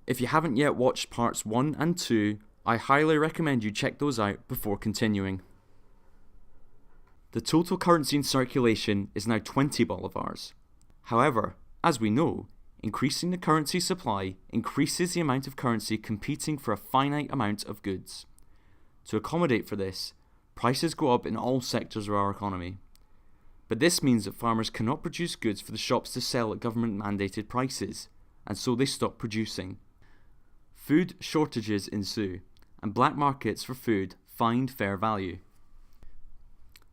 If you haven't yet watched parts 1 and 2, I highly recommend you check those out before continuing. The total currency in circulation is now 20 bolivars. However, as we know, increasing the currency supply increases the amount of currency competing for a finite amount of goods. To accommodate for this, prices go up in all sectors of our economy. But this means that farmers cannot produce goods for the shops to sell at government-mandated prices, and so they stop producing. Food shortages ensue, and black markets for food find fair value.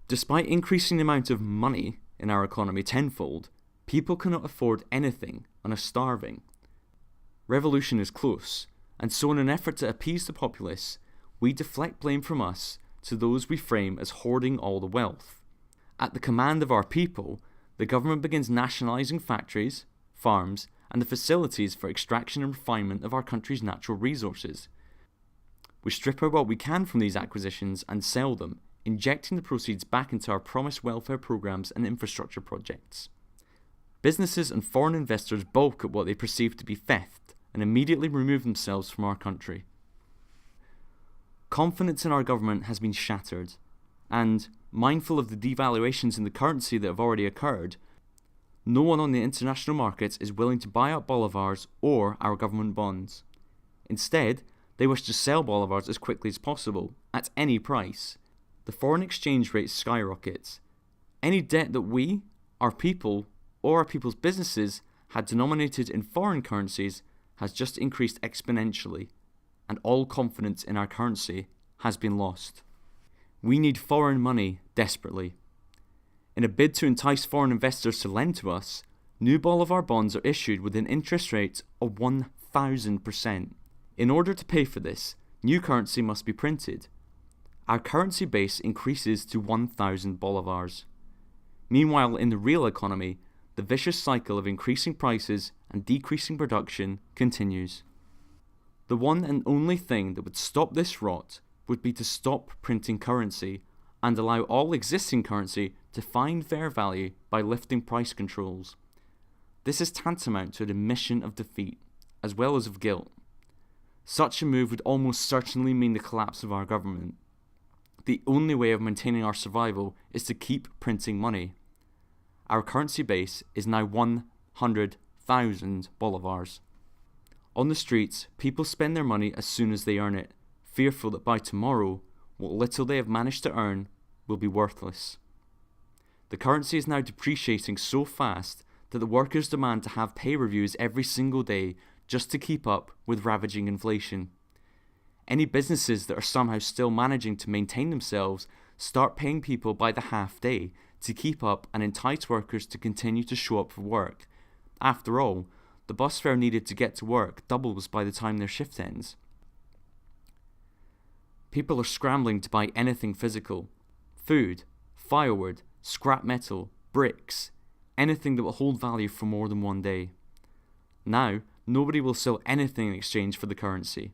Despite increasing the amount of money in our economy tenfold, people cannot afford anything and are starving. Revolution is close, and so in an effort to appease the populace, we deflect blame from us to those we frame as hoarding all the wealth. At the command of our people, the government begins nationalising factories, farms, and the facilities for extraction and refinement of our country's natural resources. We strip out what we can from these acquisitions and sell them, injecting the proceeds back into our promised welfare programs and infrastructure projects. Businesses and foreign investors balk at what they perceive to be theft and immediately remove themselves from our country. Confidence in our government has been shattered, and, mindful of the devaluations in the currency that have already occurred, no one on the international markets is willing to buy up bolivars or our government bonds. Instead, they wish to sell bolivars as quickly as possible, at any price. The foreign exchange rate skyrockets. Any debt that we, our people, or our people's businesses had denominated in foreign currencies has just increased exponentially, and all confidence in our currency has been lost. We need foreign money desperately. In a bid to entice foreign investors to lend to us, new bolivar bonds are issued with an interest rate of 1,000%. In order to pay for this, new currency must be printed. Our currency base increases to 1,000 bolivars. Meanwhile, in the real economy, the vicious cycle of increasing prices and decreasing production continues. The one and only thing that would stop this rot would be to stop printing currency and allow all existing currency to find fair value by lifting price controls. This is tantamount to an admission of defeat, as well as of guilt. Such a move would almost certainly mean the collapse of our government. The only way of maintaining our survival is to keep printing money. Our currency base is now 100,000 bolivars. On the streets, people spend their money as soon as they earn it, fearful that by tomorrow, what little they have managed to earn will be worthless. The currency is now depreciating so fast that the workers demand to have pay reviews every single day just to keep up with ravaging inflation. Any businesses that are somehow still managing to maintain themselves start paying people by the half day to keep up and entice workers to continue to show up for work. After all, the bus fare needed to get to work doubles by the time their shift ends. People are scrambling to buy anything physical: food, firewood, scrap metal, bricks, anything that will hold value for more than one day. Now, nobody will sell anything in exchange for the currency.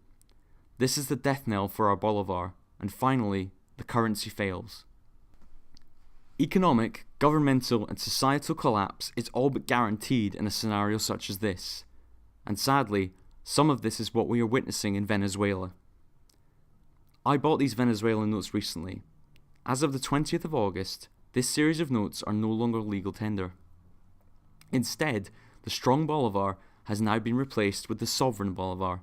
This is the death knell for our bolivar, and finally, the currency fails. Economic, governmental, and societal collapse is all but guaranteed in a scenario such as this, and sadly, some of this is what we are witnessing in Venezuela. I bought these Venezuelan notes recently. As of the 20th of August, this series of notes are no longer legal tender. Instead, the strong bolivar has now been replaced with the sovereign bolivar.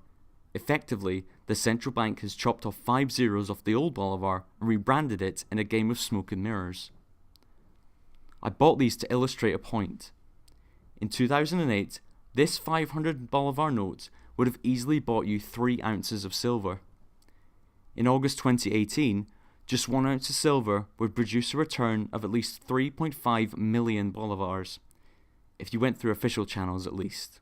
Effectively, the central bank has chopped off 5 zeros off the old bolivar and rebranded it in a game of smoke and mirrors. I bought these to illustrate a point. In 2008, this 500 bolivar note would have easily bought you 3 ounces of silver. In August 2018, just 1 ounce of silver would produce a return of at least 3.5 million bolivars, if you went through official channels at least.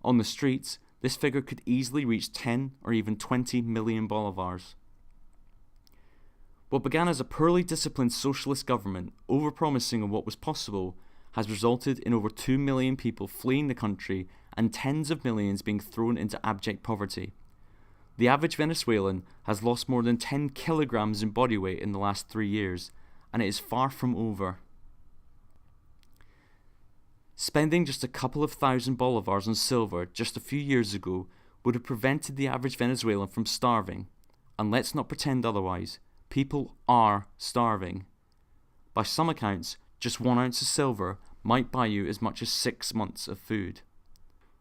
On the streets, this figure could easily reach 10 or even 20 million bolivars. What began as a poorly disciplined socialist government overpromising on what was possible has resulted in over 2 million people fleeing the country and tens of millions being thrown into abject poverty. The average Venezuelan has lost more than 10 kilograms in body weight in the last 3 years, and it is far from over. Spending just a couple of thousand bolivars on silver just a few years ago would have prevented the average Venezuelan from starving. And let's not pretend otherwise. People are starving. By some accounts, just 1 ounce of silver might buy you as much as 6 months of food.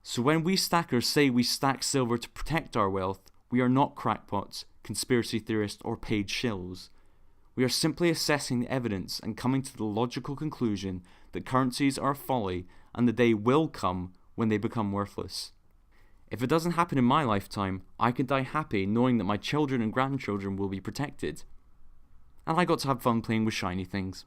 So when we stackers say we stack silver to protect our wealth, we are not crackpots, conspiracy theorists, or paid shills. We are simply assessing the evidence and coming to the logical conclusion that currencies are a folly and the day will come when they become worthless. If it doesn't happen in my lifetime, I can die happy knowing that my children and grandchildren will be protected. And I got to have fun playing with shiny things.